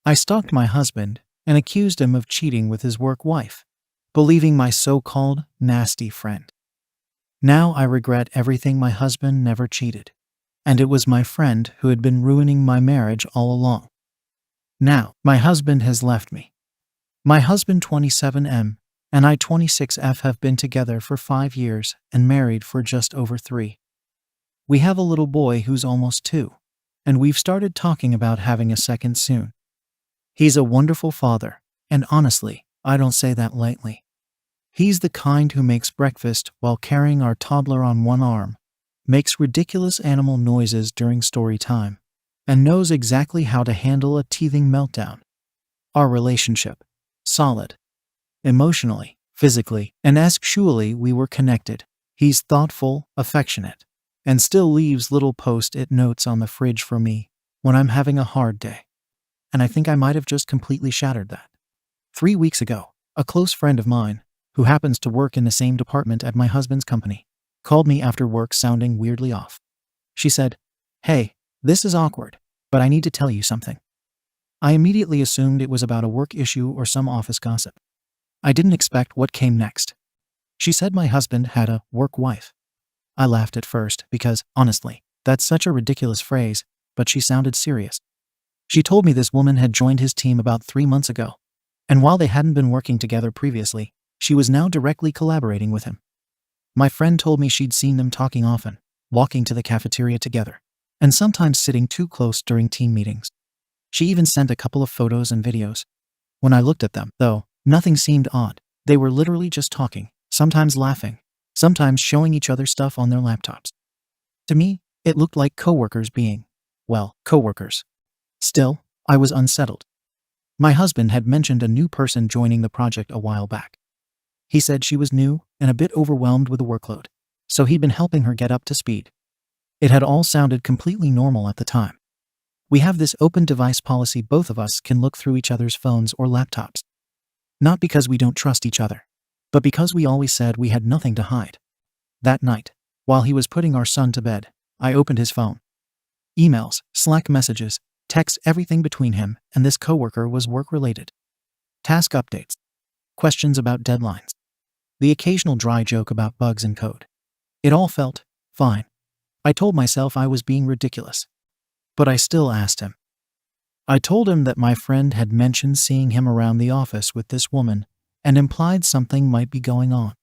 I stalked my husband and accused him of cheating with his work wife, believing my so-called nasty friend. Now I regret everything. My husband never cheated, and it was my friend who had been ruining my marriage all along. Now, my husband has left me. My husband 27M and I 26F have been together for 5 years and married for just over 3. We have a little boy who's almost 2, and we've started talking about having a second soon. He's a wonderful father, and honestly, I don't say that lightly. He's the kind who makes breakfast while carrying our toddler on one arm, makes ridiculous animal noises during story time, and knows exactly how to handle a teething meltdown. Our relationship, solid. Emotionally, physically, and sexually we were connected. He's thoughtful, affectionate, and still leaves little post-it notes on the fridge for me when I'm having a hard day. And I think I might have just completely shattered that. 3 weeks ago, a close friend of mine, who happens to work in the same department at my husband's company, called me after work sounding weirdly off. She said, "Hey, this is awkward, but I need to tell you something." I immediately assumed it was about a work issue or some office gossip. I didn't expect what came next. She said my husband had a work wife. I laughed at first because, honestly, that's such a ridiculous phrase, but she sounded serious. She told me this woman had joined his team about 3 months ago, and while they hadn't been working together previously, she was now directly collaborating with him. My friend told me she'd seen them talking often, walking to the cafeteria together, and sometimes sitting too close during team meetings. She even sent a couple of photos and videos. When I looked at them, though, nothing seemed odd. They were literally just talking, sometimes laughing, sometimes showing each other stuff on their laptops. To me, it looked like coworkers being, well, coworkers. Still, I was unsettled. My husband had mentioned a new person joining the project a while back. He said she was new and a bit overwhelmed with the workload, so he'd been helping her get up to speed. It had all sounded completely normal at the time. We have this open device policy. Both of us can look through each other's phones or laptops. Not because we don't trust each other, but because we always said we had nothing to hide. That night, while he was putting our son to bed, I opened his phone. Emails, Slack messages, texts, everything between him and this coworker was work-related. Task updates, questions about deadlines, the occasional dry joke about bugs in code. It all felt fine. I told myself I was being ridiculous, but I still asked him. I told him that my friend had mentioned seeing him around the office with this woman and implied something might be going on.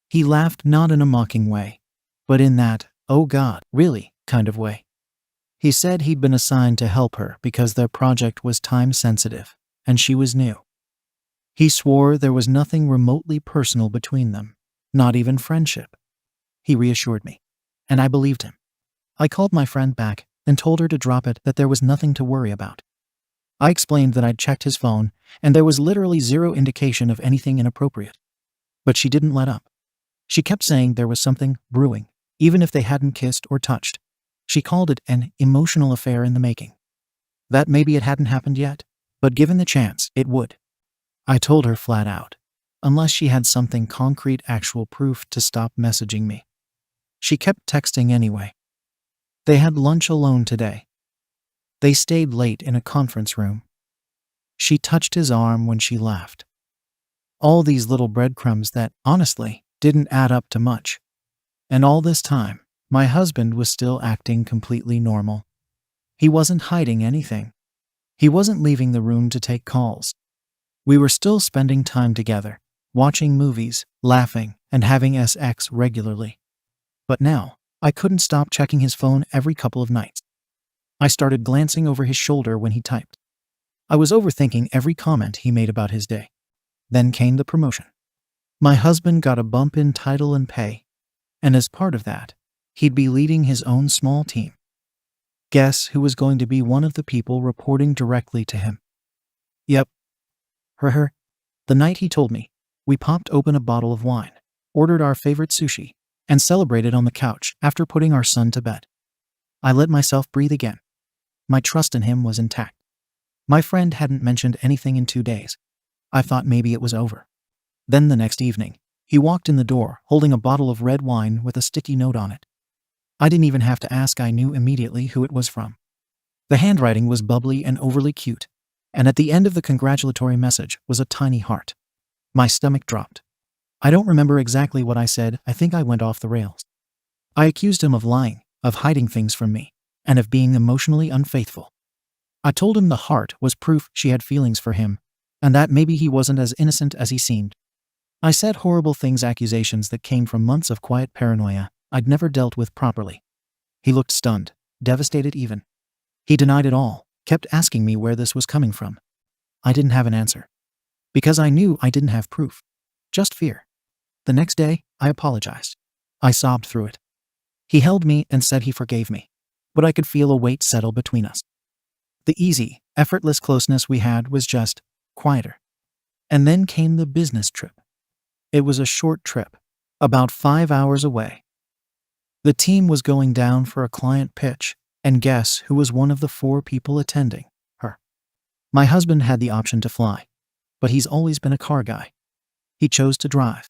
He laughed, not in a mocking way, but in that, "Oh God, really?" kind of way. He said he'd been assigned to help her because their project was time-sensitive and she was new. He swore there was nothing remotely personal between them, not even friendship. He reassured me, and I believed him. I called my friend back and told her to drop it, that there was nothing to worry about. I explained that I'd checked his phone and there was literally zero indication of anything inappropriate. But she didn't let up. She kept saying there was something brewing, even if they hadn't kissed or touched. She called it an emotional affair in the making. That maybe it hadn't happened yet, but given the chance, it would. I told her flat out, unless she had something concrete, actual proof, to stop messaging me. She kept texting anyway. They had lunch alone today. They stayed late in a conference room. She touched his arm when she laughed. All these little breadcrumbs that, honestly, didn't add up to much. And all this time, my husband was still acting completely normal. He wasn't hiding anything. He wasn't leaving the room to take calls. We were still spending time together, watching movies, laughing, and having sex regularly. But now, I couldn't stop checking his phone every couple of nights. I started glancing over his shoulder when he typed. I was overthinking every comment he made about his day. Then came the promotion. My husband got a bump in title and pay, and as part of that, he'd be leading his own small team. Guess who was going to be one of the people reporting directly to him? Yep. Her. The night he told me, we popped open a bottle of wine, ordered our favorite sushi, and celebrated on the couch after putting our son to bed. I let myself breathe again. My trust in him was intact. My friend hadn't mentioned anything in 2 days. I thought maybe it was over. Then the next evening, he walked in the door holding a bottle of red wine with a sticky note on it. I didn't even have to ask, I knew immediately who it was from. The handwriting was bubbly and overly cute. And at the end of the congratulatory message was a tiny heart. My stomach dropped. I don't remember exactly what I said. I think I went off the rails. I accused him of lying, of hiding things from me, and of being emotionally unfaithful. I told him the heart was proof she had feelings for him, and that maybe he wasn't as innocent as he seemed. I said horrible things, accusations that came from months of quiet paranoia I'd never dealt with properly. He looked stunned, devastated even. He denied it all, kept asking me where this was coming from. I didn't have an answer. Because I knew I didn't have proof. Just fear. The next day, I apologized. I sobbed through it. He held me and said he forgave me, but I could feel a weight settle between us. The easy, effortless closeness we had was just quieter. And then came the business trip. It was a short trip, about 5 hours away. The team was going down for a client pitch, and guess who was one of the 4 people attending? Her. My husband had the option to fly, but he's always been a car guy. He chose to drive,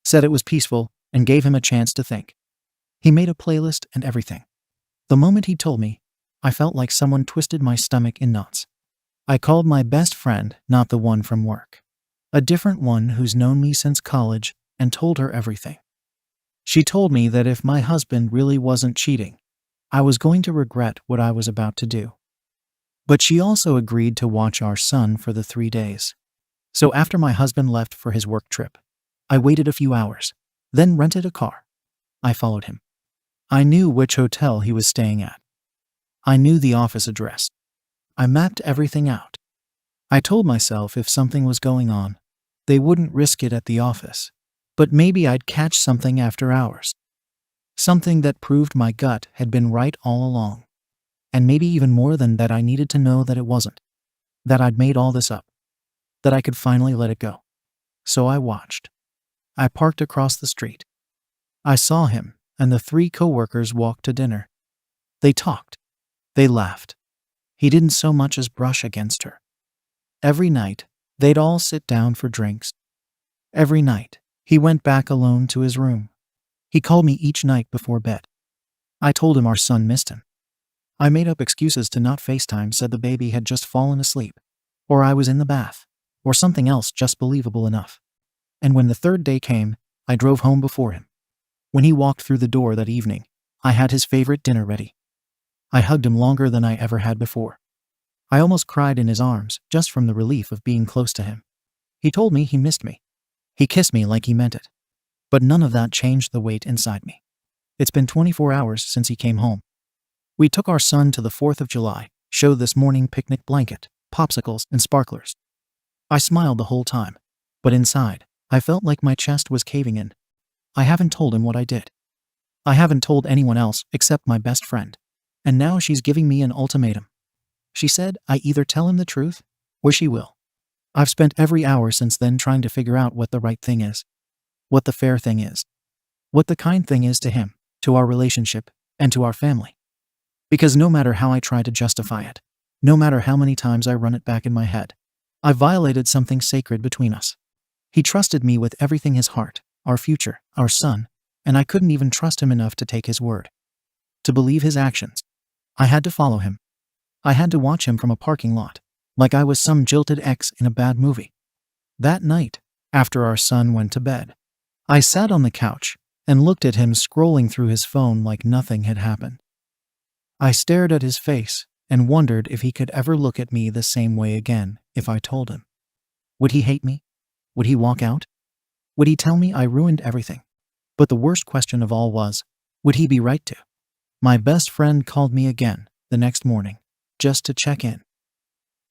said it was peaceful, and gave him a chance to think. He made a playlist and everything. The moment he told me, I felt like someone twisted my stomach in knots. I called my best friend, not the one from work, a different one who's known me since college, and told her everything. She told me that if my husband really wasn't cheating, I was going to regret what I was about to do. But she also agreed to watch our son for the 3 days. So after my husband left for his work trip, I waited a few hours, then rented a car. I followed him. I knew which hotel he was staying at. I knew the office address. I mapped everything out. I told myself if something was going on, they wouldn't risk it at the office, but maybe I'd catch something after hours. Something that proved my gut had been right all along. And maybe even more than that, I needed to know that it wasn't. That I'd made all this up. That I could finally let it go. So I watched. I parked across the street. I saw him and the 3 coworkers walk to dinner. They talked. They laughed. He didn't so much as brush against her. Every night, they'd all sit down for drinks. Every night, he went back alone to his room. He called me each night before bed. I told him our son missed him. I made up excuses to not FaceTime, said the baby had just fallen asleep, or I was in the bath, or something else just believable enough. And when the 3rd day came, I drove home before him. When he walked through the door that evening, I had his favorite dinner ready. I hugged him longer than I ever had before. I almost cried in his arms just from the relief of being close to him. He told me he missed me. He kissed me like he meant it. But none of that changed the weight inside me. It's been 24 hours since he came home. We took our son to the 4th of July, show this morning picnic blanket, popsicles, and sparklers. I smiled the whole time, but inside, I felt like my chest was caving in. I haven't told him what I did. I haven't told anyone else except my best friend. And now she's giving me an ultimatum. She said I either tell him the truth, or she will. I've spent every hour since then trying to figure out what the right thing is. What the fair thing is. What the kind thing is to him, to our relationship, and to our family. Because no matter how I try to justify it, no matter how many times I run it back in my head, I violated something sacred between us. He trusted me with everything, his heart, our future, our son, and I couldn't even trust him enough to take his word. To believe his actions. I had to follow him. I had to watch him from a parking lot, like I was some jilted ex in a bad movie. That night, after our son went to bed, I sat on the couch and looked at him scrolling through his phone like nothing had happened. I stared at his face and wondered if he could ever look at me the same way again if I told him. Would he hate me? Would he walk out? Would he tell me I ruined everything? But the worst question of all was, would he be right to? My best friend called me again the next morning, just to check in.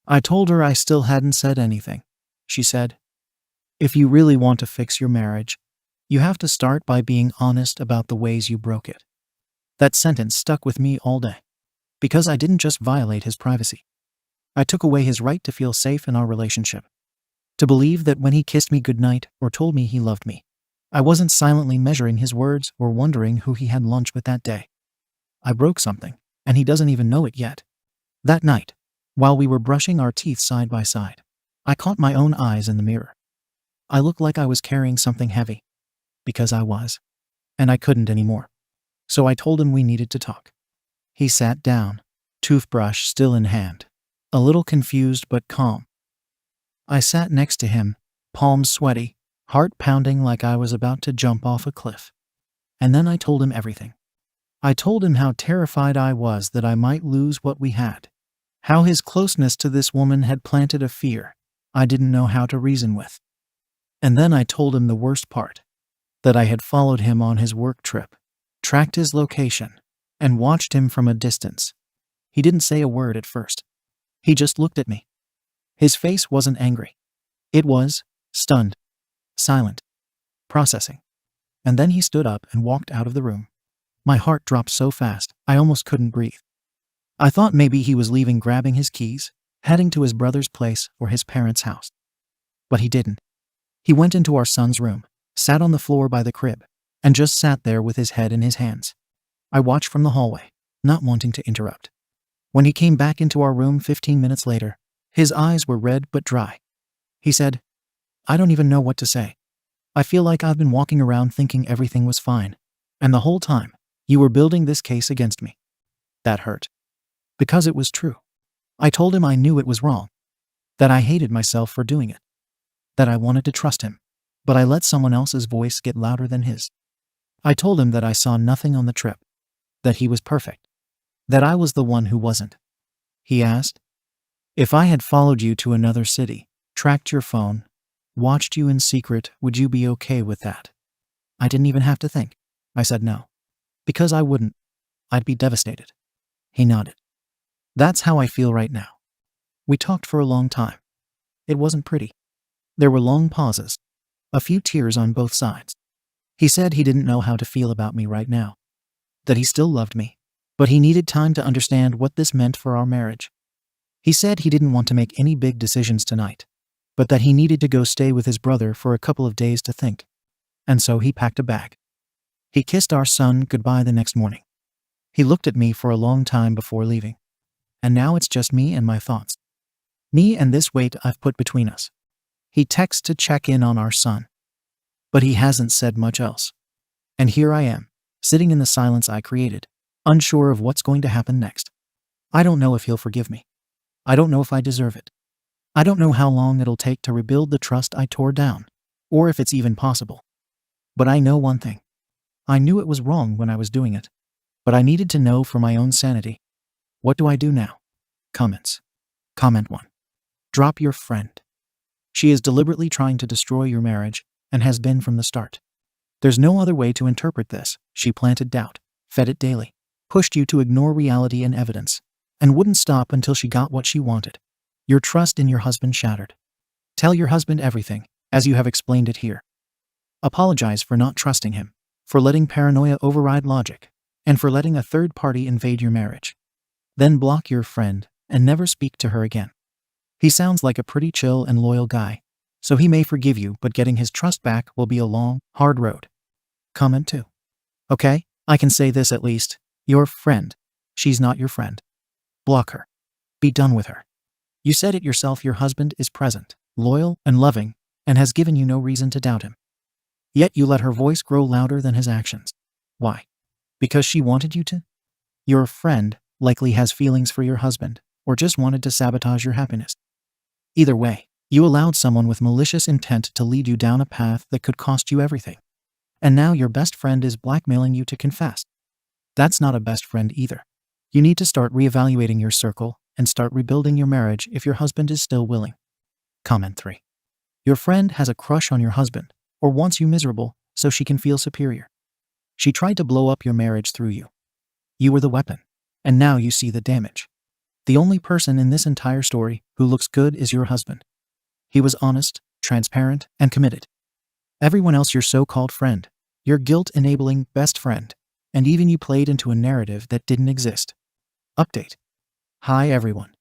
I told her I still hadn't said anything. She said, if you really want to fix your marriage, you have to start by being honest about the ways you broke it. That sentence stuck with me all day. Because I didn't just violate his privacy. I took away his right to feel safe in our relationship. To believe that when he kissed me goodnight or told me he loved me, I wasn't silently measuring his words or wondering who he had lunch with that day. I broke something, and he doesn't even know it yet. That night, while we were brushing our teeth side by side, I caught my own eyes in the mirror. I looked like I was carrying something heavy. Because I was. And I couldn't anymore. So I told him we needed to talk. He sat down, toothbrush still in hand. a little confused but calm. I sat next to him, palms sweaty, heart pounding like I was about to jump off a cliff. And then I told him everything. I told him how terrified I was that I might lose what we had. How his closeness to this woman had planted a fear I didn't know how to reason with. And then I told him the worst part, that I had followed him on his work trip, tracked his location, and watched him from a distance. He didn't say a word at first. He just looked at me. His face wasn't angry. It was stunned, silent, processing. And then he stood up and walked out of the room. My heart dropped so fast, I almost couldn't breathe. I thought maybe he was leaving, grabbing his keys, heading to his brother's place or his parents' house. But he didn't. He went into our son's room, sat on the floor by the crib, and just sat there with his head in his hands. I watched from the hallway, not wanting to interrupt. When he came back into our room 15 minutes later, his eyes were red but dry. He said, "I don't even know what to say. I feel like I've been walking around thinking everything was fine. And the whole time, you were building this case against me." That hurt. Because it was true. I told him I knew it was wrong. That I hated myself for doing it. That I wanted to trust him. But I let someone else's voice get louder than his. I told him that I saw nothing on the trip. That he was perfect. That I was the one who wasn't. He asked, "If I had followed you to another city, tracked your phone, watched you in secret, would you be okay with that?" I didn't even have to think. I said no. Because I wouldn't. I'd be devastated. He nodded. "That's how I feel right now." We talked for a long time. It wasn't pretty. There were long pauses. A few tears on both sides. He said he didn't know how to feel about me right now. That he still loved me. But he needed time to understand what this meant for our marriage. He said he didn't want to make any big decisions tonight, but that he needed to go stay with his brother for a couple of days to think. And so he packed a bag. He kissed our son goodbye the next morning. He looked at me for a long time before leaving. And now it's just me and my thoughts. Me and this weight I've put between us. He texts to check in on our son. But he hasn't said much else. And here I am, sitting in the silence I created, unsure of what's going to happen next. I don't know if he'll forgive me. I don't know if I deserve it. I don't know how long it'll take to rebuild the trust I tore down, or if it's even possible. But I know one thing. I knew it was wrong when I was doing it, but I needed to know for my own sanity. What do I do now? Comments. Comment 1. Drop your friend. She is deliberately trying to destroy your marriage and has been from the start. There's no other way to interpret this. She planted doubt, fed it daily, pushed you to ignore reality and evidence, and wouldn't stop until she got what she wanted. Your trust in your husband shattered. Tell your husband everything, as you have explained it here. Apologize for not trusting him, for letting paranoia override logic, and for letting a third party invade your marriage. Then block your friend and never speak to her again. He sounds like a pretty chill and loyal guy, so he may forgive you, but getting his trust back will be a long, hard road. Comment 2. Okay, I can say this at least. Your friend. She's not your friend. Block her. Be done with her. You said it yourself, your husband is present, loyal, and loving, and has given you no reason to doubt him. Yet you let her voice grow louder than his actions. Why? Because she wanted you to? Your friend likely has feelings for your husband, or just wanted to sabotage your happiness. Either way, you allowed someone with malicious intent to lead you down a path that could cost you everything. And now your best friend is blackmailing you to confess. That's not a best friend either. You need to start reevaluating your circle and start rebuilding your marriage if your husband is still willing. Comment 3. Your friend has a crush on your husband, or wants you miserable so she can feel superior. She tried to blow up your marriage through you. You were the weapon, and now you see the damage. The only person in this entire story who looks good is your husband. He was honest, transparent, and committed. Everyone else your so-called friend, your guilt-enabling best friend, and even you played into a narrative that didn't exist. Update. Hi everyone.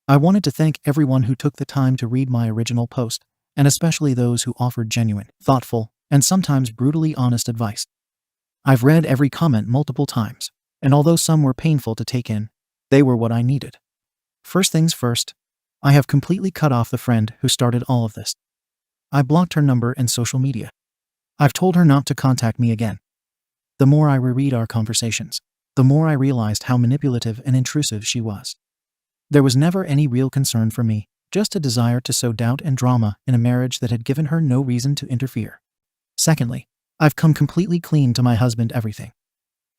I wanted to thank everyone who took the time to read my original post, and especially those who offered genuine, thoughtful, and sometimes brutally honest advice. I've read every comment multiple times, and although some were painful to take in, they were what I needed. First things first, I have completely cut off the friend who started all of this. I blocked her number and social media. I've told her not to contact me again. The more I reread our conversations, the more I realized how manipulative and intrusive she was. There was never any real concern for me, just a desire to sow doubt and drama in a marriage that had given her no reason to interfere. Secondly, I've come completely clean to my husband everything.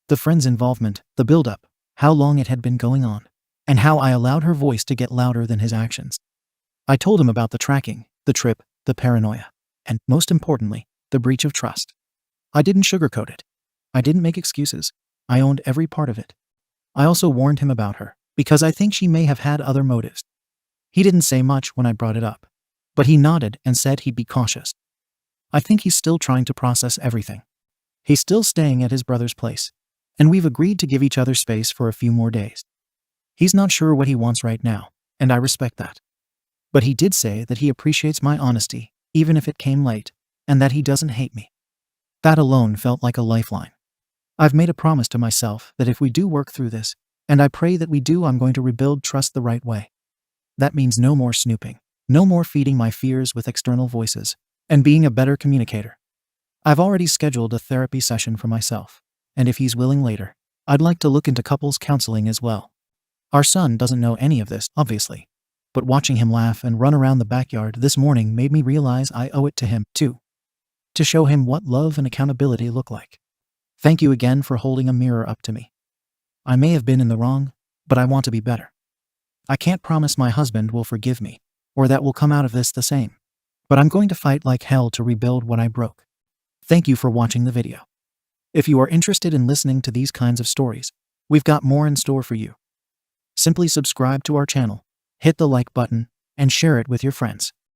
The friend's involvement, the build-up, how long it had been going on, and how I allowed her voice to get louder than his actions. I told him about the tracking, the trip, the paranoia, and, most importantly, the breach of trust. I didn't sugarcoat it. I didn't make excuses. I owned every part of it. I also warned him about her, because I think she may have had other motives. He didn't say much when I brought it up, but he nodded and said he'd be cautious. I think he's still trying to process everything. He's still staying at his brother's place, and we've agreed to give each other space for a few more days. He's not sure what he wants right now, and I respect that. But he did say that he appreciates my honesty, even if it came late, and that he doesn't hate me. That alone felt like a lifeline. I've made a promise to myself that if we do work through this, and I pray that we do, I'm going to rebuild trust the right way. That means no more snooping, no more feeding my fears with external voices, and being a better communicator. I've already scheduled a therapy session for myself, and if he's willing later, I'd like to look into couples counseling as well. Our son doesn't know any of this, obviously, but watching him laugh and run around the backyard this morning made me realize I owe it to him, too, to show him what love and accountability look like. Thank you again for holding a mirror up to me. I may have been in the wrong, but I want to be better. I can't promise my husband will forgive me, or that we'll come out of this the same, but I'm going to fight like hell to rebuild what I broke. Thank you for watching the video. If you are interested in listening to these kinds of stories, we've got more in store for you. Simply subscribe to our channel, hit the like button, and share it with your friends.